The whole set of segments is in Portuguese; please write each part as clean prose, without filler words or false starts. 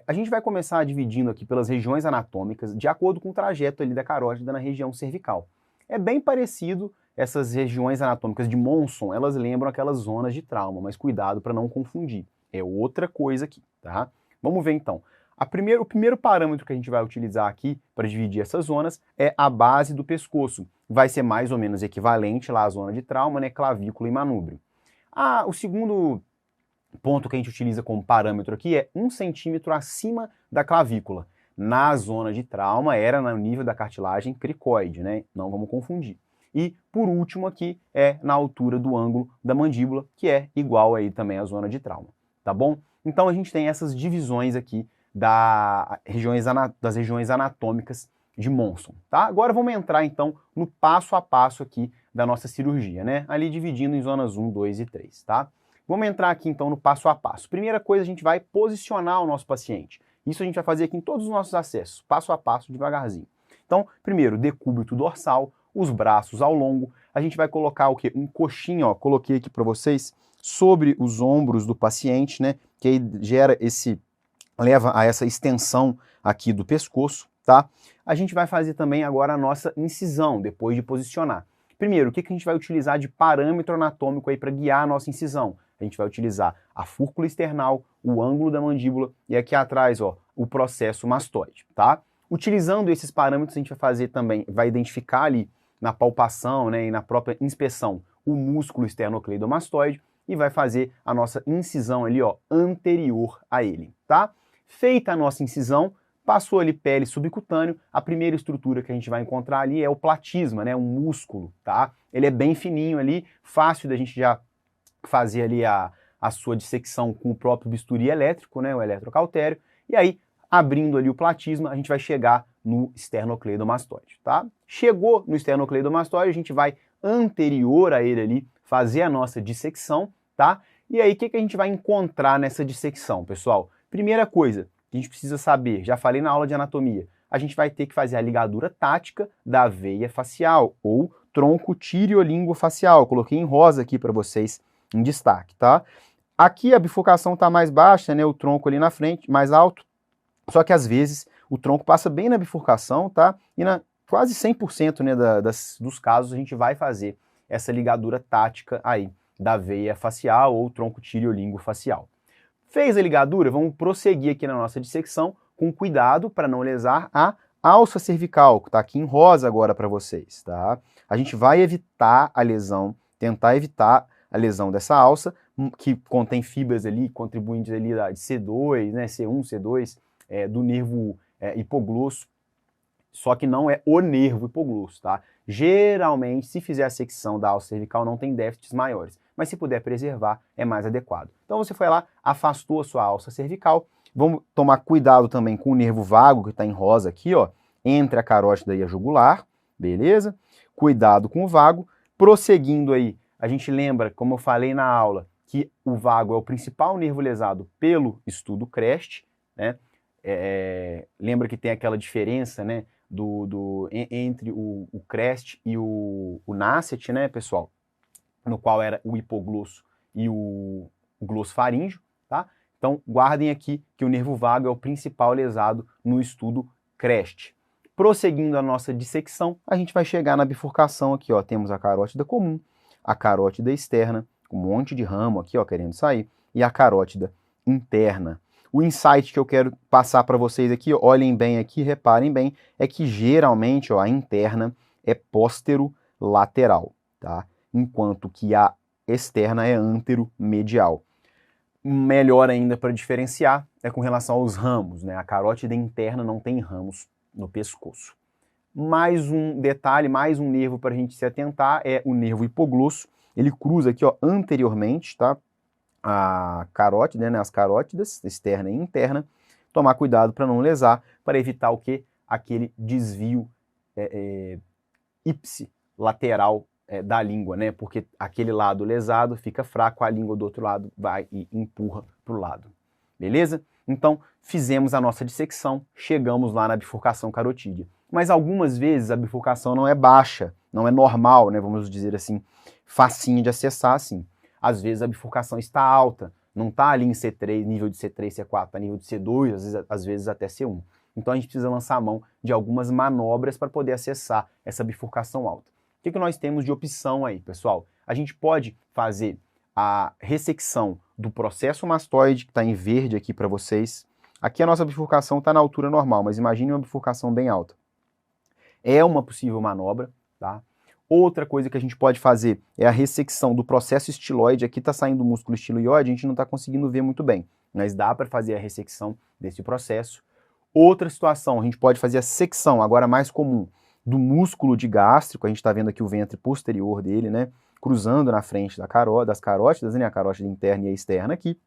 A gente vai começar dividindo aqui pelas regiões anatômicas, de acordo com o trajeto ali da carótida na região cervical. É bem parecido, essas regiões anatômicas de Monson, elas lembram aquelas zonas de trauma, mas cuidado para não confundir. É outra coisa aqui, tá? Vamos ver então. O primeiro parâmetro que a gente vai utilizar aqui para dividir essas zonas é a base do pescoço. Vai ser mais ou menos equivalente lá à zona de trauma, né? Clavícula e manúbrio. O segundo ponto que a gente utiliza como parâmetro aqui é 1 centímetro acima da clavícula. Na zona de trauma era no nível da cartilagem cricoide, né? Não vamos confundir. E por último aqui é na altura do ângulo da mandíbula, que é igual aí também à zona de trauma, tá bom? Então a gente tem essas divisões aqui das regiões anatômicas de Monson, tá? Agora vamos entrar então no passo a passo aqui da nossa cirurgia, né? Ali dividindo em zonas 1, 2 e 3, tá? Vamos entrar aqui então no passo a passo. Primeira coisa, a gente vai posicionar o nosso paciente. Isso a gente vai fazer aqui em todos os nossos acessos, passo a passo, devagarzinho. Então, primeiro, decúbito dorsal, os braços ao longo. A gente vai colocar o quê? Um coxinho, ó, coloquei aqui para vocês, sobre os ombros do paciente, né? Que aí leva a essa extensão aqui do pescoço, tá? A gente vai fazer também agora a nossa incisão, depois de posicionar. Primeiro, o que a gente vai utilizar de parâmetro anatômico aí para guiar a nossa incisão? A gente vai utilizar a fúrcula external, o ângulo da mandíbula e aqui atrás, ó, o processo mastoide, tá? Utilizando esses parâmetros, a gente vai fazer também, vai identificar ali na palpação, né, e na própria inspeção o músculo esternocleidomastoide e vai fazer a nossa incisão ali, ó, anterior a ele, tá? Feita a nossa incisão, passou ali pele subcutâneo, a primeira estrutura que a gente vai encontrar ali é o platisma, né, um músculo, tá? Ele é bem fininho ali, fácil da gente já fazer ali a sua dissecção com o próprio bisturi elétrico, né, o eletrocautério, e aí, abrindo ali o platisma, a gente vai chegar no esternocleidomastoide, tá? Chegou no esternocleidomastoide, a gente vai anterior a ele ali, fazer a nossa dissecção, tá? E aí, o que a gente vai encontrar nessa dissecção, pessoal? Primeira coisa que a gente precisa saber, já falei na aula de anatomia, a gente vai ter que fazer a ligadura tática da veia facial, ou tronco tireolínguo-facial. Coloquei em rosa aqui para vocês em destaque, tá? Aqui a bifurcação está mais baixa, né? O tronco ali na frente, mais alto. Só que às vezes o tronco passa bem na bifurcação, tá? E quase 100%, né, dos casos a gente vai fazer essa ligadura tática aí da veia facial ou tronco tireolínguo-facial. Fez a ligadura, vamos prosseguir aqui na nossa dissecção com cuidado para não lesar a alça cervical, que está aqui em rosa agora para vocês, tá? A gente vai evitar a lesão, tentar evitar a lesão dessa alça, que contém fibras ali, contribuintes ali de C2, né, C1, C2, do nervo hipoglosso, só que não é o nervo hipoglosso, tá? Geralmente, se fizer a secção da alça cervical, não tem déficits maiores, mas se puder preservar, é mais adequado. Então você foi lá, afastou a sua alça cervical, vamos tomar cuidado também com o nervo vago, que está em rosa aqui, ó, entre a carótida e a jugular, beleza? Cuidado com o vago, prosseguindo aí, a gente lembra, como eu falei na aula, que o vago é o principal nervo lesado pelo estudo CREST, né? Lembra que tem aquela diferença, né, entre o CREST e o NASCET, né, pessoal? No qual era o hipoglosso e o glossofaríngeo, tá? Então, guardem aqui que o nervo vago é o principal lesado no estudo CREST. Prosseguindo a nossa dissecção, a gente vai chegar na bifurcação aqui, ó. Temos a carótida comum, a carótida externa, com um monte de ramo aqui, ó, querendo sair, e a carótida interna. O insight que eu quero passar para vocês aqui, olhem bem aqui, reparem bem, é que geralmente, ó, a interna é póstero-lateral, tá? Enquanto que a externa é antero-medial. Melhor ainda para diferenciar é com relação aos ramos, né? A carótida interna não tem ramos no pescoço. Mais um detalhe, mais um nervo para a gente se atentar é o nervo hipoglosso. Ele cruza aqui, ó, anteriormente, tá? A carótida, né, as carótidas, externa e interna, tomar cuidado para não lesar, para evitar o quê? Aquele desvio ipsilateral da língua, né, porque aquele lado lesado fica fraco, a língua do outro lado vai e empurra para o lado, beleza? Então, fizemos a nossa dissecção, chegamos lá na bifurcação carotídea. Mas algumas vezes a bifurcação não é baixa, não é normal, né, vamos dizer assim, facinho de acessar assim. Às vezes a bifurcação está alta, Não está ali em C3, nível de C3, C4, está nível de C2, às vezes até C1. Então a gente precisa lançar a mão de algumas manobras para poder acessar essa bifurcação alta. O que nós temos de opção aí, pessoal? A gente pode fazer a ressecção do processo mastoide, que está em verde aqui para vocês. Aqui a nossa bifurcação está na altura normal, mas imagine uma bifurcação bem alta. É uma possível manobra, tá? Outra coisa que a gente pode fazer é a ressecção do processo estiloide. Aqui está saindo o músculo estiloide, a gente não está conseguindo ver muito bem, mas dá para fazer a ressecção desse processo. Outra situação, a gente pode fazer a secção, agora mais comum, do músculo digástrico. A gente está vendo aqui o ventre posterior dele, né? Cruzando na frente das carótidas, né? A carótida interna e a externa aqui.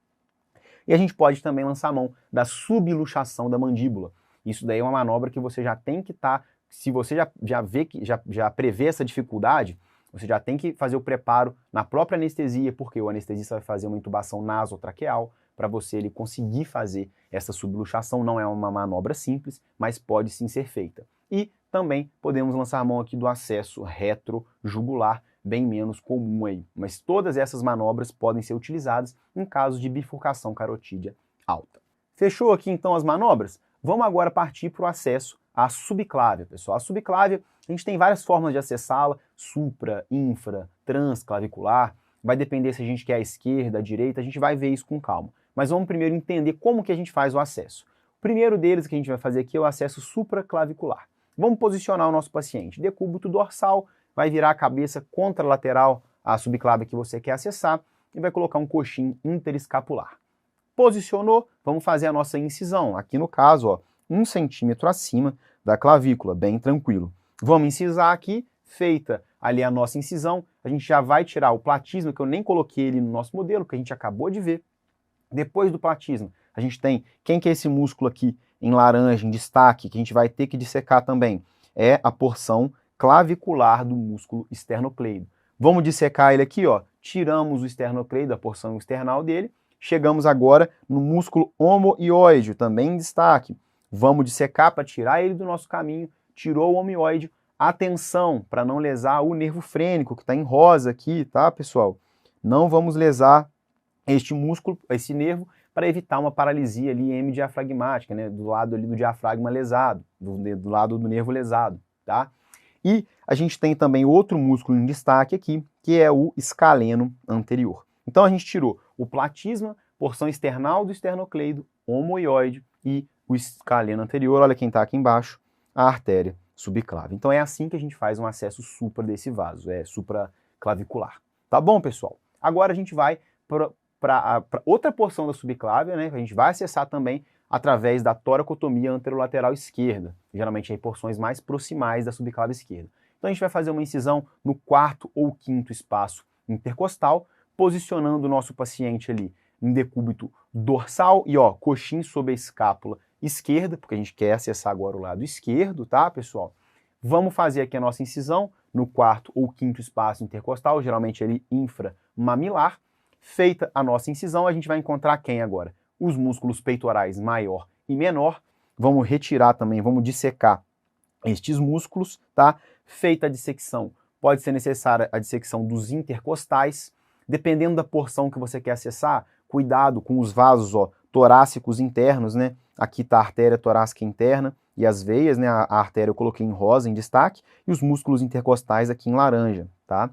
E a gente pode também lançar a mão da subluxação da mandíbula. Isso daí é uma manobra que você já tem que estar... Se você já prevê essa dificuldade, você já tem que fazer o preparo na própria anestesia, porque o anestesista vai fazer uma intubação nasotraqueal para você ele conseguir fazer essa subluxação. Não é uma manobra simples, mas pode sim ser feita. E também podemos lançar a mão aqui do acesso retrojugular, bem menos comum aí. Mas todas essas manobras podem ser utilizadas em caso de bifurcação carotídea alta. Fechou aqui então as manobras? Vamos agora partir para o acesso à subclávia, pessoal. A subclávia, a gente tem várias formas de acessá-la, supra, infra, transclavicular, vai depender se a gente quer a esquerda, a direita, a gente vai ver isso com calma. Mas vamos primeiro entender como que a gente faz o acesso. O primeiro deles que a gente vai fazer aqui é o acesso supraclavicular. Vamos posicionar o nosso paciente. Decúbito dorsal, vai virar a cabeça contralateral à subclávia que você quer acessar e vai colocar um coxim interescapular. Posicionou, vamos fazer a nossa incisão. Aqui no caso, ó, 1 centímetro acima da clavícula, bem tranquilo. Vamos incisar aqui, feita ali a nossa incisão, a gente já vai tirar o platisma, que eu nem coloquei ele no nosso modelo, que a gente acabou de ver. Depois do platisma, a gente tem, quem que é esse músculo aqui em laranja, em destaque, que a gente vai ter que dissecar também? É a porção clavicular do músculo esternocleido. Vamos dissecar ele aqui, ó, tiramos o esternocleido, a porção external dele, chegamos agora no músculo omoioide, também em destaque. Vamos dissecar para tirar ele do nosso caminho, tirou o omoioide. Atenção para não lesar o nervo frênico, que está em rosa aqui, tá, pessoal? Não vamos lesar este músculo, esse nervo, para evitar uma paralisia ali hemidiafragmática, né, do lado ali do diafragma lesado, do lado do nervo lesado, tá? E a gente tem também outro músculo em destaque aqui, que é o escaleno anterior. Então a gente tirou o platisma, porção external do esternocleido, omoioide e o escaleno anterior, olha quem está aqui embaixo, a artéria subclave. Então é assim que a gente faz um acesso supra desse vaso, é supraclavicular. Tá bom, pessoal? Agora a gente vai para outra porção da subclávia, né? A gente vai acessar também através da toracotomia anterolateral esquerda, geralmente em porções mais proximais da subclávia esquerda. Então a gente vai fazer uma incisão no 4º ou 5º espaço intercostal, posicionando o nosso paciente ali em decúbito dorsal e ó, coxim sobre a escápula esquerda, porque a gente quer acessar agora o lado esquerdo, tá, pessoal? Vamos fazer aqui a nossa incisão no 4º ou 5º espaço intercostal, geralmente ali inframamilar. Feita a nossa incisão, a gente vai encontrar quem agora? Os músculos peitorais maior e menor. Vamos retirar também, vamos dissecar estes músculos, tá? Feita a dissecção, pode ser necessária a dissecção dos intercostais. Dependendo da porção que você quer acessar, cuidado com os vasos, ó, torácicos internos, né? Aqui está a artéria torácica interna e as veias, né? A artéria eu coloquei em rosa, em destaque, e os músculos intercostais aqui em laranja, tá?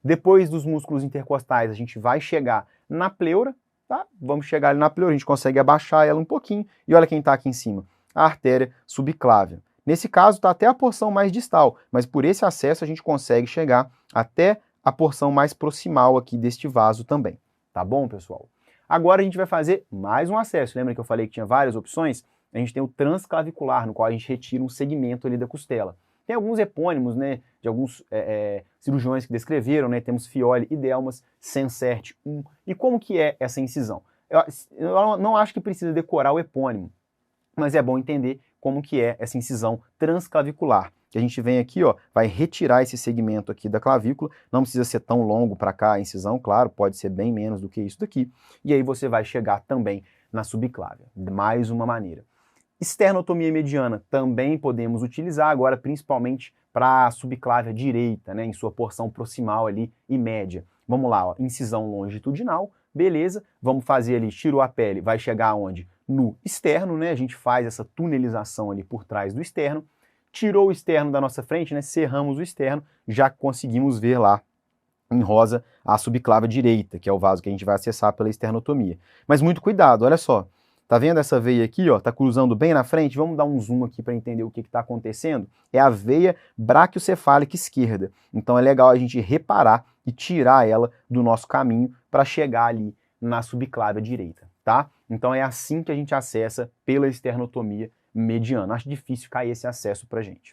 Depois dos músculos intercostais, a gente vai chegar na pleura, tá? Vamos chegar ali na pleura, a gente consegue abaixar ela um pouquinho, e olha quem está aqui em cima, a artéria subclávia. Nesse caso, está até a porção mais distal, mas por esse acesso a gente consegue chegar até a porção mais proximal aqui deste vaso também. Tá bom, pessoal? Agora a gente vai fazer mais um acesso. Lembra que eu falei que tinha várias opções? A gente tem o transclavicular, no qual a gente retira um segmento ali da costela. Tem alguns epônimos, né, de alguns cirurgiões que descreveram, né, temos Fioli e Delmas, Sensert 1. E como que é essa incisão? Eu não acho que precisa decorar o epônimo, mas é bom entender como que é essa incisão transclavicular. A gente vem aqui, ó, vai retirar esse segmento aqui da clavícula, não precisa ser tão longo para cá a incisão, claro, pode ser bem menos do que isso daqui, e aí você vai chegar também na subclávia, mais uma maneira. Esternotomia mediana também podemos utilizar, agora principalmente para a subclávia direita, né, em sua porção proximal ali e média. Vamos lá, ó, incisão longitudinal, Beleza, vamos fazer ali, tirou a pele, vai chegar aonde? No externo, né? A gente faz essa tunelização ali por trás do externo, tirou o externo da nossa frente, né? Cerramos o externo, já conseguimos ver lá em rosa a subclava direita, que é o vaso que a gente vai acessar pela esternotomia. Mas muito cuidado, olha só. Tá vendo essa veia aqui, ó? Tá cruzando bem na frente? Vamos dar um zoom aqui para entender o que está acontecendo? É a veia braquiocefálica esquerda. Então é legal a gente reparar e tirar ela do nosso caminho para chegar ali na subclávia direita, tá? Então é assim que a gente acessa pela esternotomia mediana. Acho difícil cair esse acesso pra gente.